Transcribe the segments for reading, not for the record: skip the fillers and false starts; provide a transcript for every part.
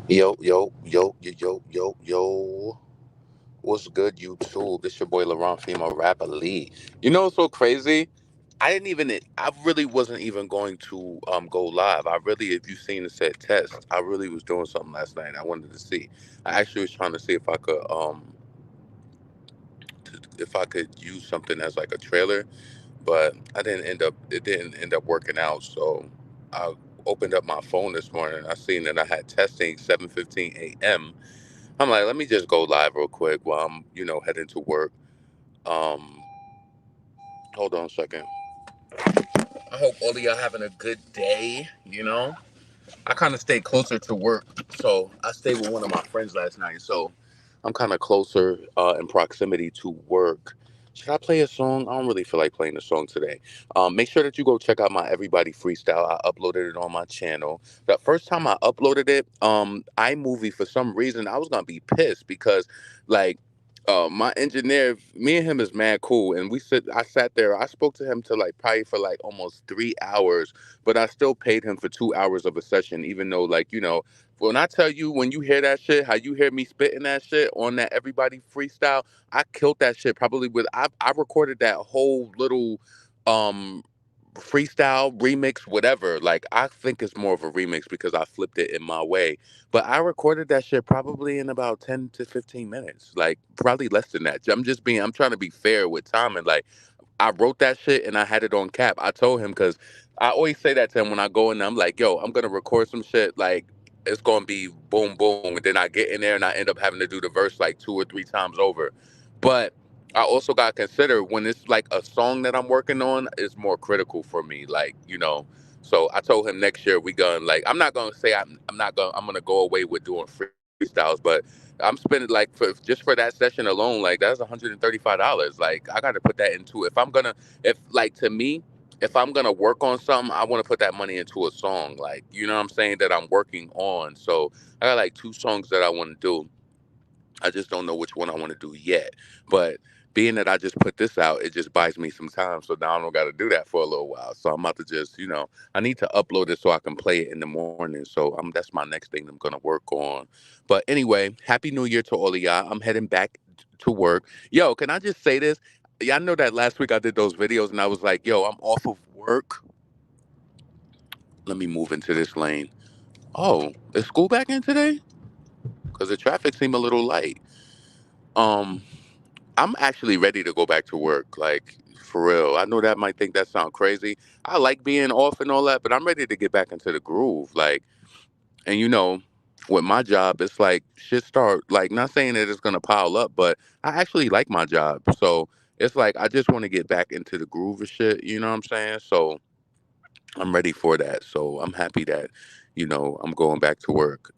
Yo, yo, yo, yo, yo, yo, yo. What's good, YouTube? This your boy Laurent Female Rapper Lee. You know what's so crazy? I really wasn't even going to go live. I really, if you seen the set test, I really was doing something last night. I wanted to see. I actually was trying to see if I could use something as like a trailer, but I didn't end up. It didn't end up working out. So I opened up my phone this morning. I seen that I had testing 7:15 a.m. I'm like, let me just go live real quick while I'm, heading to work. Um, Hold on a second. I hope all of y'all having a good day. I kind of stay closer to work, so I stayed with one of my friends last night. So I'm kind of closer in proximity to work. Should I play a song? I don't really feel like playing a song today. Make sure that you go check out my Everybody Freestyle. I uploaded it on my channel. The first time I uploaded it, iMovie, for some reason, I was gonna be pissed because, like, my engineer, me and him is mad cool, and I sat there. I spoke to him to like probably for like almost 3 hours, but I still paid him for 2 hours of a session, even though, like, when I tell you, when you hear that shit, how you hear me spitting that shit on that Everybody Freestyle, I killed that shit probably I recorded that whole little um freestyle remix, whatever. Like, I think it's more of a remix because I flipped it in my way. But I recorded that shit probably in about 10 to 15 minutes, like probably less than that. I'm trying to be fair with time, and like, I wrote that shit and I had it on cap. I told him, because I always say that to him when I go in there. I'm like, yo, I'm gonna record some shit, like it's gonna be boom boom, and then I get in there and I end up having to do the verse like 2 or 3 times over. But I also gotta consider, when it's like a song that I'm working on, is more critical for me. So I told him next year we gonna, like, I'm not gonna say I'm gonna go away with doing freestyles, but I'm spending, like, for just for that session alone, like that's $135. Like, I got to put that into, if, like, to me, if I'm gonna work on something, I want to put that money into a song. Like, you know what I'm saying, that I'm working on. So I got like two songs that I want to do. I just don't know which one I want to do yet. But being that I just put this out, it just buys me some time. So now I don't got to do that for a little while. So I'm about to just, I need to upload it so I can play it in the morning. So that's my next thing I'm going to work on. But anyway, Happy New Year to all of y'all. I'm heading back to work. Yo, can I just say this? Y'all know that last week I did those videos and I was like, yo, I'm off of work. Let me move into this lane. Oh, is school back in today? Because the traffic seemed a little light. Um, I'm actually ready to go back to work, like, for real. I know that might think that sound crazy. I like being off and all that, but I'm ready to get back into the groove. Like, and with my job, it's like shit start, like, not saying that it's gonna pile up, but I actually like my job. So it's like I just want to get back into the groove of shit. You know what I'm saying? So I'm ready for that. So I'm happy that, I'm going back to work.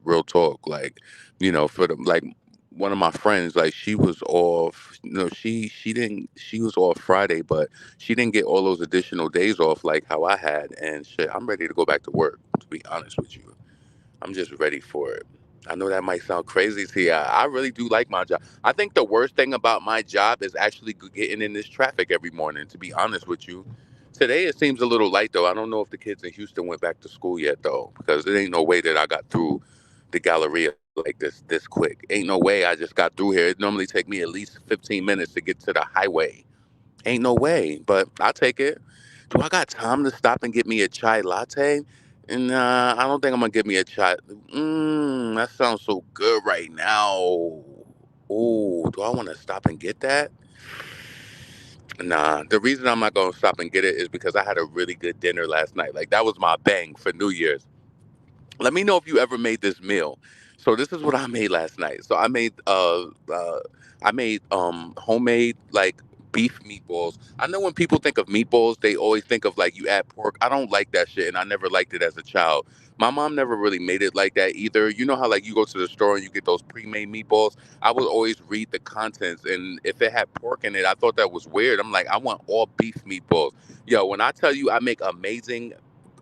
Real talk. Like, for the, like, one of my friends, like, she was off, she was off Friday, but she didn't get all those additional days off like how I had. And shit, I'm ready to go back to work, to be honest with you. I'm just ready for it. I know that might sound crazy to you. I really do like my job. I think the worst thing about my job is actually getting in this traffic every morning, to be honest with you. Today it seems a little light though. I don't know if the kids in Houston went back to school yet though, because there ain't no way that I got through the Galleria like this quick. Ain't no way I just got through here. It normally take me at least 15 minutes to get to the highway. Ain't no way, but I'll take it. Do I got time to stop and get me a chai latte? Nah, I don't think I'm gonna get me a chai. That sounds so good right now. Ooh, do I want to stop and get that? Nah, the reason I'm not gonna stop and get it is because I had a really good dinner last night. Like, that was my bang for New Year's. Let me know if you ever made this meal. So this is what I made last night. So I made homemade, like, beef meatballs. I know when people think of meatballs, they always think of like you add pork. I don't like that shit, and I never liked it as a child. My mom never really made it like that either. You know how, like, you go to the store and you get those pre-made meatballs? I would always read the contents, and if it had pork in it, I thought that was weird. I'm like, I want all beef meatballs. Yo, when I tell you I make amazing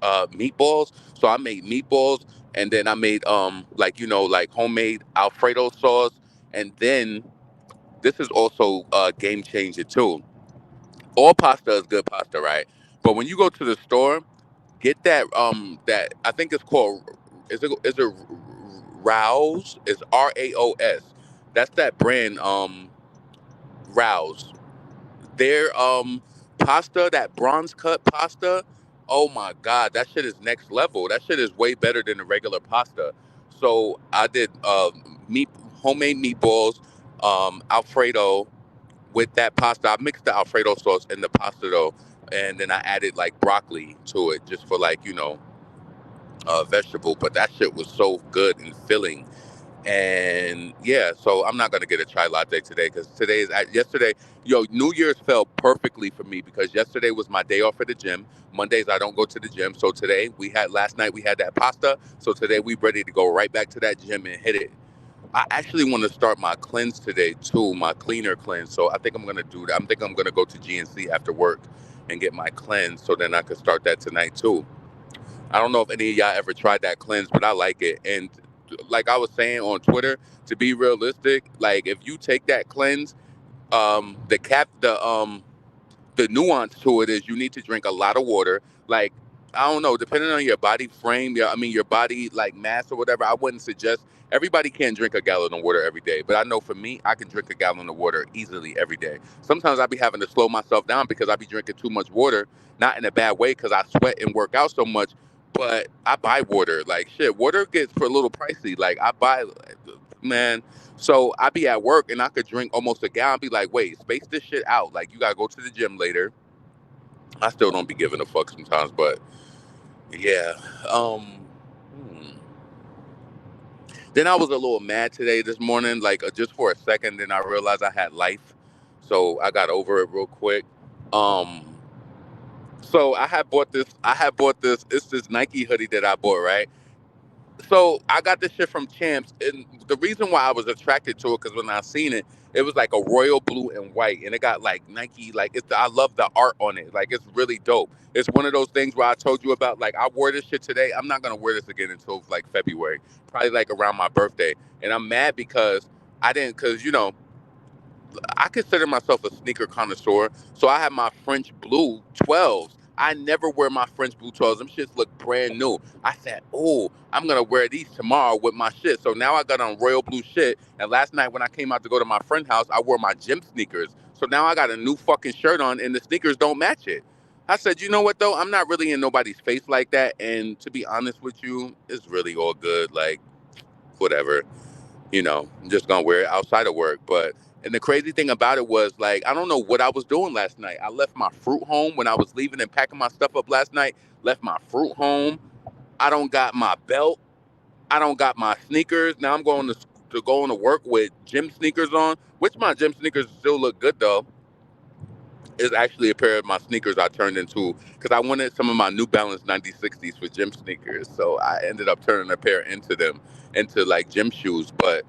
meatballs, so I made meatballs, and then I made, like, like, homemade Alfredo sauce, and then this is also a game changer too. All pasta is good pasta, right? But when you go to the store, get that, that, I think it's called, is it Rouse is Raos. That's that brand. Rouse. Their pasta, that bronze cut pasta. Oh my god, that shit is next level. That shit is way better than the regular pasta. So I did meat homemade meatballs, Alfredo with that pasta. I mixed the Alfredo sauce in the pasta though, and then I added like broccoli to it just for like vegetable. But that shit was so good and filling. And yeah, so I'm not gonna get a chai latte today because yesterday. Yo, New Year's fell perfectly for me because yesterday was my day off at the gym. Mondays I don't go to the gym, so today last night we had that pasta. So today we ready to go right back to that gym and hit it. I actually want to start my cleanse today too, my cleaner cleanse. So I think I'm gonna do that. I think I'm gonna go to GNC after work and get my cleanse, so then I can start that tonight too. I don't know if any of y'all ever tried that cleanse, but I like it. And like I was saying on Twitter, to be realistic, like if you take that cleanse, the cap, the nuance to it is you need to drink a lot of water. Like, I don't know, depending on your body frame, your body like mass or whatever, I wouldn't suggest everybody can't drink a gallon of water every day. But I know for me, I can drink a gallon of water easily every day. Sometimes I be having to slow myself down because I be drinking too much water, not in a bad way because I sweat and work out so much. But I buy water. Like shit, water gets for a little pricey. Like I buy man. So I be at work and I could drink almost a gallon. Be like, wait, space this shit out. Like you gotta go to the gym later. I still don't be giving a fuck sometimes, but yeah. Hmm. Then I was a little mad today this morning, like just for a second. Then I realized I had life, so I got over it real quick. Um, so I had bought this. It's this Nike hoodie that I bought, right? So I got this shit from Champs, and the reason why I was attracted to it because when I seen it, it was like a royal blue and white, and it got like Nike, like I love the art on it, like it's really dope. It's one of those things where I told you about, like I wore this shit today. I'm not gonna wear this again until like February, probably like around my birthday, and I'm mad because I didn't, because I consider myself a sneaker connoisseur, so I have my French blue 12s. I never wear my French blue 12s. Them shits look brand new. I said, oh, I'm going to wear these tomorrow with my shit. So now I got on royal blue shit. And last night when I came out to go to my friend's house, I wore my gym sneakers. So now I got a new fucking shirt on and the sneakers don't match it. I said, you know what, though? I'm not really in nobody's face like that. And to be honest with you, it's really all good. Like, whatever. I'm just gonna wear it outside of work. But and the crazy thing about it was like I don't know what I was doing last night. I left my fruit home when I was leaving and packing my stuff up last night. Left my fruit home. I don't got my belt. I don't got my sneakers. Now I'm going to going to work with gym sneakers on, which my gym sneakers still look good though. Is actually a pair of my sneakers I turned into because I wanted some of my New Balance 9060s for gym sneakers. So I ended up turning a pair into like gym shoes. But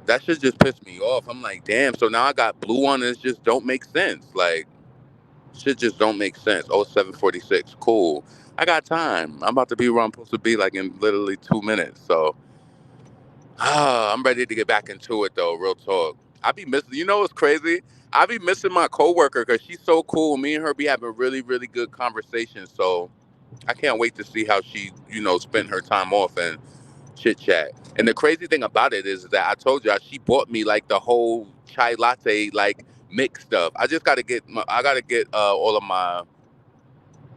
that shit just pissed me off. I'm like, damn. So now I got blue on. And it just don't make sense. Like, shit just don't make sense. Oh, 7:46. Cool. I got time. I'm about to be where I'm supposed to be like in literally 2 minutes. So I'm ready to get back into it though. Real talk. I be missing. You know what's crazy? I be missing my coworker because she's so cool. Me and her be having really really good conversations. So I can't wait to see how she spend her time off and chit chat. And the crazy thing about it is that I told you she bought me like the whole chai latte like mix stuff. I just got to I got to get all of my.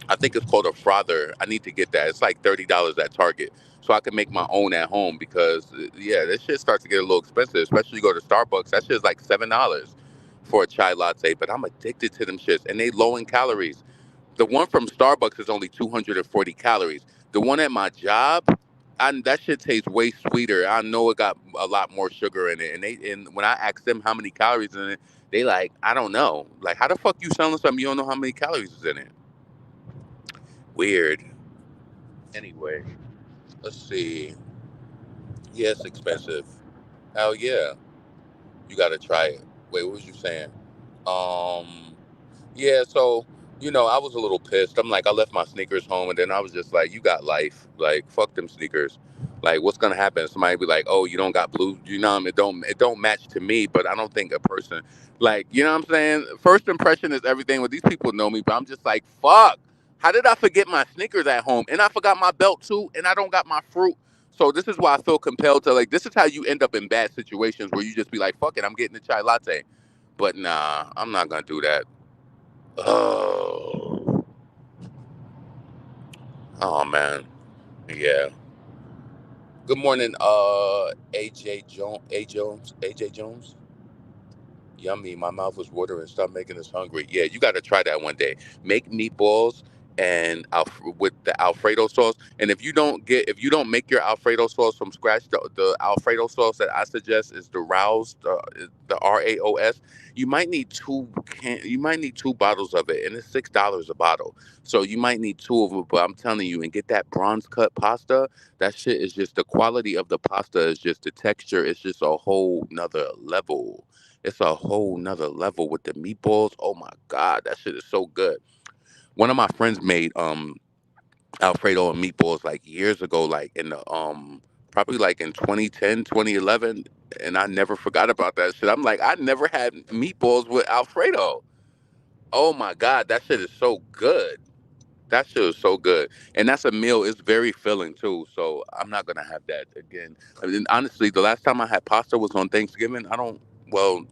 I think it's called a frother. I need to get that. It's like $30 at Target, so I can make my own at home because yeah, this shit starts to get a little expensive. Especially you go to Starbucks, that shit is like $7 for a chai latte. But I'm addicted to them shits, and they low in calories. The one from Starbucks is only 240 calories. The one at my job, that shit tastes way sweeter. I know it got a lot more sugar in it. And when I asked them how many calories in it, they like, I don't know. Like, how the fuck you selling something you don't know how many calories is in it? Weird. Anyway, let's see. Yeah, it's expensive. Hell yeah. You gotta try it. Wait, what was you saying? Um, Yeah, so I was a little pissed. I'm like, I left my sneakers home, and then I was just like, you got life. Like, fuck them sneakers. Like, what's gonna happen? Somebody be like, oh, you don't got blue. It don't match to me. But I don't think a person, like, you know what I'm saying? First impression is everything. Well, these people know me, but I'm just like, fuck. How did I forget my sneakers at home? And I forgot my belt too, and I don't got my fruit. So this is why I feel compelled to like. This is how you end up in bad situations where you just be like, "Fuck it, I'm getting a chai latte." But nah, I'm not gonna do that. Oh, oh man, yeah. Good morning, AJ Jones, AJ Jones. Yummy. My mouth was watering. Stop making us hungry. Yeah, you got to try that one day. Make meatballs and with the Alfredo sauce. And if you don't make your Alfredo sauce from scratch, the Alfredo sauce that I suggest is the Rouse, the RAOS. You might need two bottles of it, and it's $6 a bottle. So you might need two of them. But I'm telling you, and get that bronze cut pasta. That shit is just the quality of the pasta is just the texture. It's just a whole nother level. It's a whole nother level with the meatballs. Oh my god, that shit is so good. One of my friends made Alfredo and meatballs like years ago, like in the probably like in 2010, 2011, and I never forgot about that shit. I'm like, I never had meatballs with Alfredo. Oh my god, that shit is so good. That shit is so good. And that's a meal, it's very filling too. So I'm not gonna have that again. I mean, honestly, the last time I had pasta was on Thanksgiving. I don't well,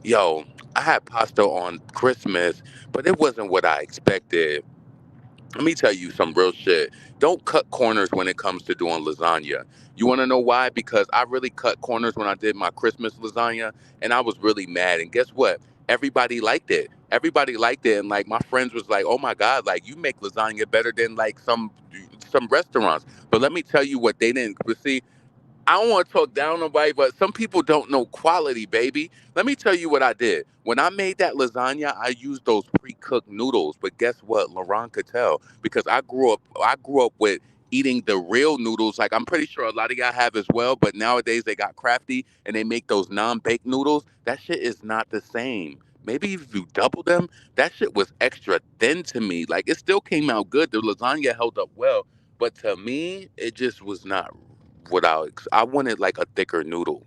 Yo, I had pasta on Christmas, but it wasn't what I expected. Let me tell you some real shit. Don't cut corners when it comes to doing lasagna. You want to know why? Because I really cut corners when I did my Christmas lasagna, and I was really mad. And guess what? Everybody liked it. Everybody liked it, and like my friends was like, "Oh my god, like you make lasagna better than like some restaurants." But let me tell you what they didn't. But see, I don't want to talk down on nobody, but some people don't know quality, baby. Let me tell you what I did. When I made that lasagna, I used those pre-cooked noodles. But guess what? Laurent could tell because I grew up with eating the real noodles. Like I'm pretty sure a lot of y'all have as well. But nowadays they got crafty and they make those non-baked noodles. That shit is not the same. Maybe if you double them, that shit was extra thin to me. Like it still came out good. The lasagna held up well, but to me, it just was not I wanted like a thicker noodle,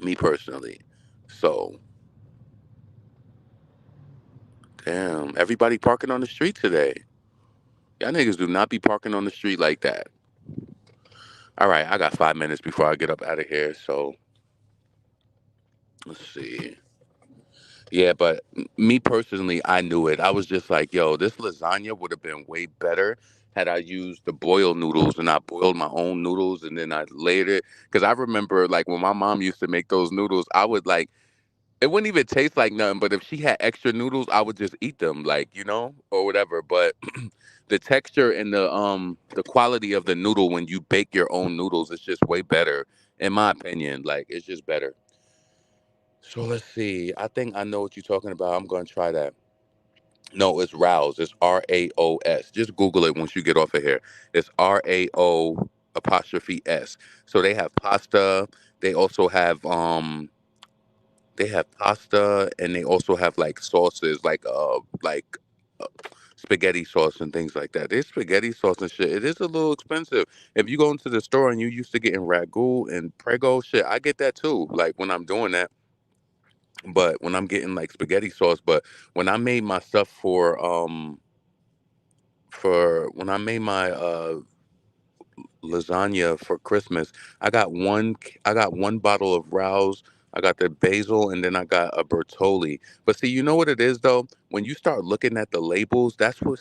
me personally. So, damn, everybody parking on the street today. Y'all niggas do not be parking on the street like that. All right, I got 5 minutes before I get up out of here. So, let's see. Yeah, but me personally, I knew it. I was just like, yo, this lasagna would have been way better had I used the boiled noodles and I boiled my own noodles and then I laid it. Because I remember, like, when my mom used to make those noodles, I would like, it wouldn't even taste like nothing, but if she had extra noodles, I would just eat them, like, or whatever. But the texture and the quality of the noodle when you bake your own noodles is just way better, in my opinion. Like it's just better. So let's see. I think I know what you're talking about. I'm gonna try that. No, it's Rouse. It's RAOS. Just Google it once you get off of here. It's RAO apostrophe S. So they have pasta. They also have they have pasta and they also have like sauces like uh, spaghetti sauce and things like that. There's spaghetti sauce and shit. It is a little expensive. If you go into the store and you used to getting ragu and prego shit, I get that too. Like when I'm doing that, but when I'm getting like spaghetti sauce, but when I made my stuff for when I made my lasagna for Christmas. I got one bottle of Rouse. I got the basil and then I got a Bertolli. But see, you know what it is though? When you start looking at the labels, that's what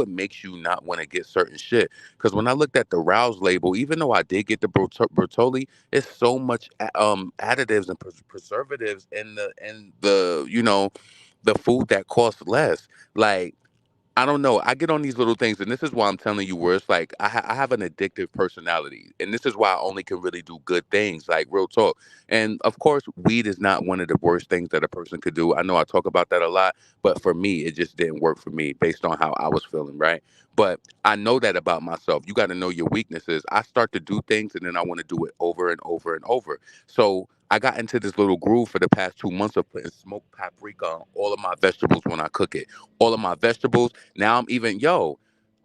makes you not want to get certain shit. Because when I looked at the Rouse label, even though I did get the Bertolli, it's so much additives and preservatives in the the food that costs less. Like I don't know. I get on these little things, and this is why I'm telling you where it's like I have an addictive personality, and this is why I only can really do good things, like real talk. And of course, weed is not one of the worst things that a person could do. I know I talk about that a lot, but for me, it just didn't work for me based on how I was feeling, right? But I know that about myself. You got to know your weaknesses. I start to do things, and then I want to do it over and over and over. So I got into this little groove for the past 2 months of putting smoked paprika on all of my vegetables when I cook it. All of my vegetables now I'm even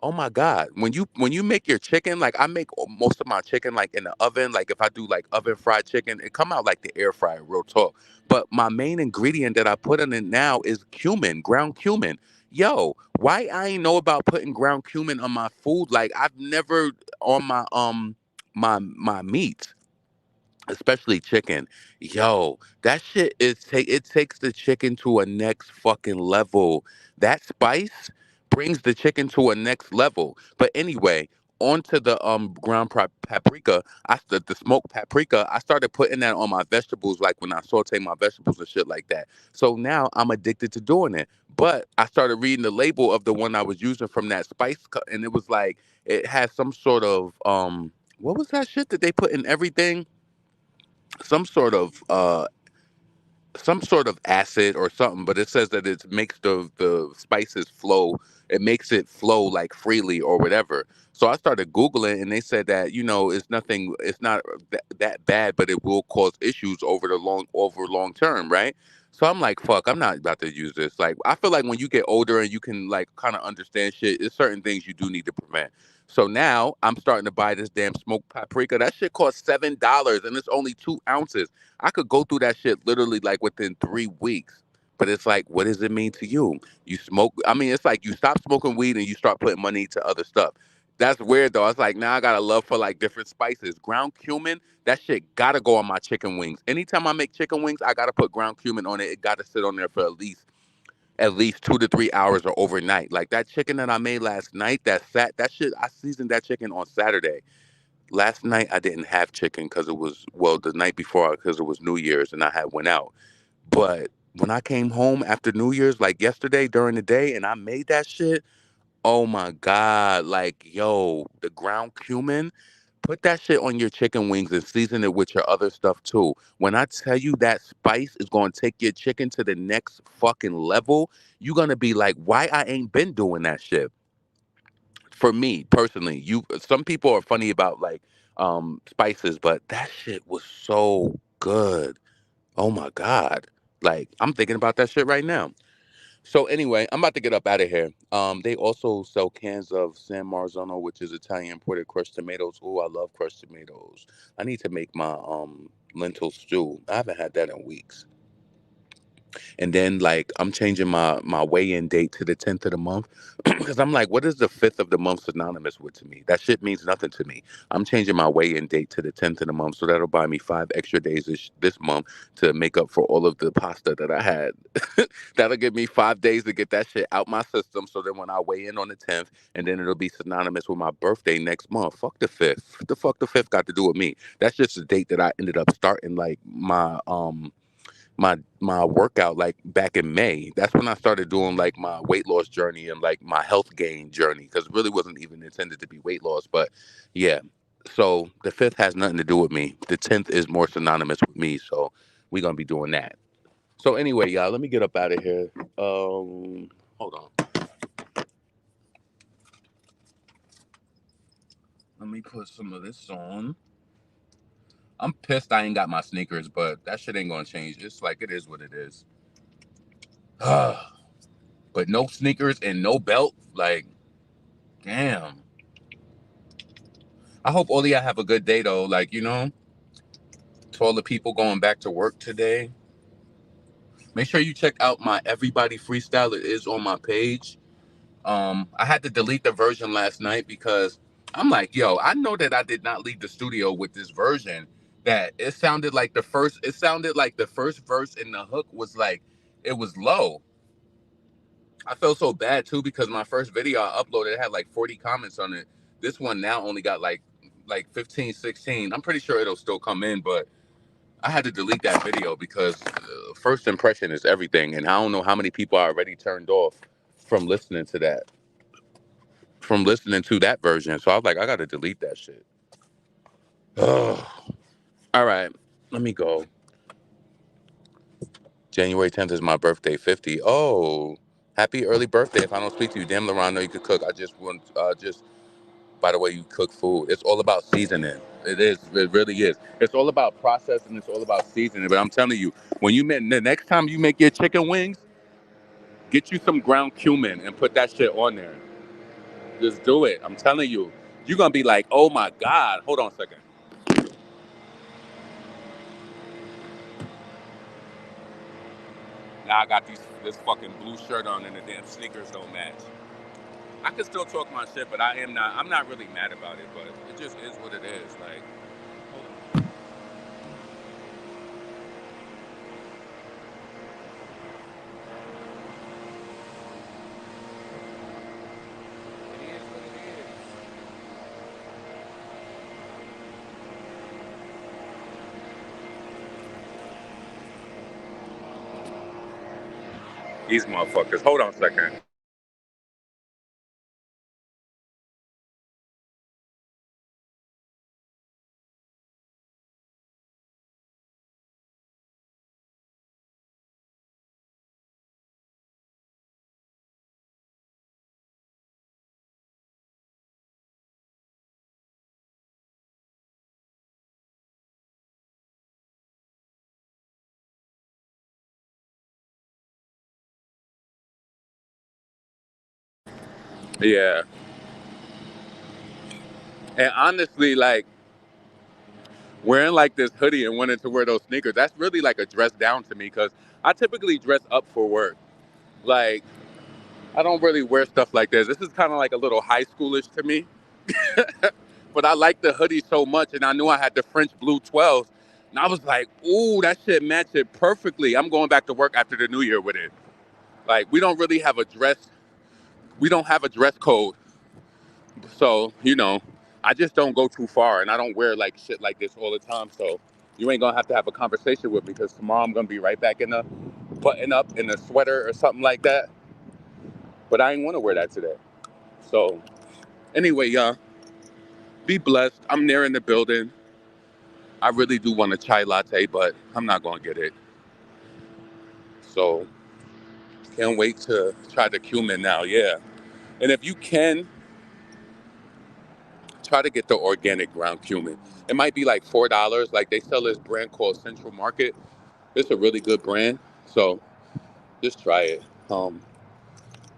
oh my god, when you make your chicken, like I make most of my chicken like in the oven, like if I do like oven fried chicken, it come out like the air fryer, real talk. But my main ingredient that I put in it now is cumin, ground cumin. yo, why I ain't know about putting ground cumin on my food? Like I've never on my meats, especially chicken. Yo, that shit is it takes the chicken to a next fucking level. That spice brings the chicken to a next level. But anyway, onto the ground paprika. The smoked paprika. I started putting that on my vegetables, like when I saute my vegetables and shit like that. So now I'm addicted to doing it. But I started reading the label of the one I was using from that and it was like it has some sort of what was that shit that they put in everything? Some sort of some sort of acid or something, but it says that it makes the spices flow. It makes it flow like freely or whatever. So I started Googling, and they said that it's nothing. It's not that bad, but it will cause issues over long term, right? So I'm like, fuck, I'm not about to use this. Like, I feel like when you get older and you can like kind of understand shit, there's certain things you do need to prevent. So now I'm starting to buy this damn smoked paprika. That shit costs $7, and it's only 2 ounces. I could go through that shit literally like within 3 weeks. But it's like, what does it mean to you? You smoke. I mean, it's like you stop smoking weed and you start putting money into other stuff. That's weird though. It's like now I got a love for like different spices. Ground cumin, that shit gotta go on my chicken wings. Anytime I make chicken wings, I gotta put ground cumin on it. It gotta sit on there for at least 2 to 3 hours or overnight. Like that chicken that I made last night, that shit I seasoned that chicken on Saturday. Last night I didn't have chicken because it was the night before because it was New Year's and I had went out. But when I came home after New Year's, like yesterday during the day, and I made that shit, oh my god! Like yo, the ground cumin, put that shit on your chicken wings and season it with your other stuff too. When I tell you that spice is going to take your chicken to the next fucking level, you're gonna be like, why I ain't been doing that shit? For me personally, some people are funny about like spices, but that shit was so good. Oh my god. Like I'm thinking about that shit right now. So anyway, I'm about to get up out of here. They also sell cans of San Marzano, which is Italian imported crushed tomatoes. Oh, I love crushed tomatoes. I need to make my lentil stew. I haven't had that in weeks. And then like I'm changing my weigh-in date to the 10th of the month because I'm like, what is the 5th of the month synonymous with to me? That shit means nothing to me. I'm changing my weigh-in date to the 10th of the month, so that'll buy me 5 extra days this month to make up for all of the pasta that I had. That'll give me 5 days to get that shit out my system. So then when I weigh in on the 10th, and then it'll be synonymous with my birthday next month. Fuck the 5th. What the fuck the 5th got to do with me? That's just the date that I ended up starting like my workout like back in May. That's when I started doing like my weight loss journey and like my health gain journey because it really wasn't even intended to be weight loss. But yeah, so the 5th has nothing to do with me. The 10th is more synonymous with me. So we're gonna be doing that. So anyway, y'all, let me get up out of here. Hold on. Let me put some of this on. I'm pissed I ain't got my sneakers, but that shit ain't gonna change. It's like it is what it is. But no sneakers and no belt, like damn. I hope all of y'all have a good day though. Like, to all the people going back to work today. Make sure you check out my Everybody Freestyle. It is on my page. I had to delete the version last night because I'm like, yo, I know that I did not leave the studio with this version. That it sounded like the first verse in the hook was like it was low. I felt so bad too because my first video I uploaded had like 40 comments on it. This one now only got like 15, 16. I'm pretty sure it'll still come in, but I had to delete that video because first impression is everything, and I don't know how many people are already turned off from listening to that version. So I was like, I got to delete that shit. Ugh. All right, let me go. January 10th is my birthday. 50. Oh, happy early birthday! If I don't speak to you, damn, LaRon, I know you could cook. I just want just by the way you cook food. It's all about seasoning. It is. It really is. It's all about processing. It's all about seasoning. But I'm telling you, when the next time you make your chicken wings, get you some ground cumin and put that shit on there. Just do it. I'm telling you, you're gonna be like, oh my god. Hold on a second. Now I got this fucking blue shirt on and the damn sneakers don't match. I can still talk my shit, but I'm not really mad about it, but it just is what it is. Like, hold on. It is what it is. These motherfuckers. Hold on a second. Yeah. And honestly, like, wearing like this hoodie and wanting to wear those sneakers, that's really like a dress down to me because I typically dress up for work. Like, I don't really wear stuff like this. This is kind of like a little high schoolish to me. But I like the hoodie so much, and I knew I had the French blue 12s. And I was like, ooh, that shit matched it perfectly. I'm going back to work after the new year with it. Like, we don't really have a dress, we don't have a dress code. So, I just don't go too far, and I don't wear like shit like this all the time. So, you ain't gonna have to have a conversation with me because tomorrow I'm gonna be right back in a button up in a sweater or something like that. But I ain't wanna wear that today. So, anyway, y'all, be blessed. I'm near in the building. I really do want a chai latte, but I'm not gonna get it. So can't wait to try the cumin now. Yeah, and if you can try to get the organic ground cumin, it might be like $4. Like they sell this brand called Central Market. It's a really good brand. So just try it.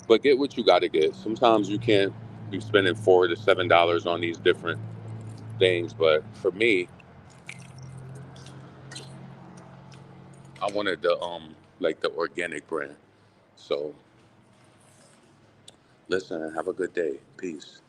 But get what you got to get. Sometimes you can't be spending $4 to $7 on these different things, but for me, I wanted the like the organic brand. So listen, have a good day. Peace.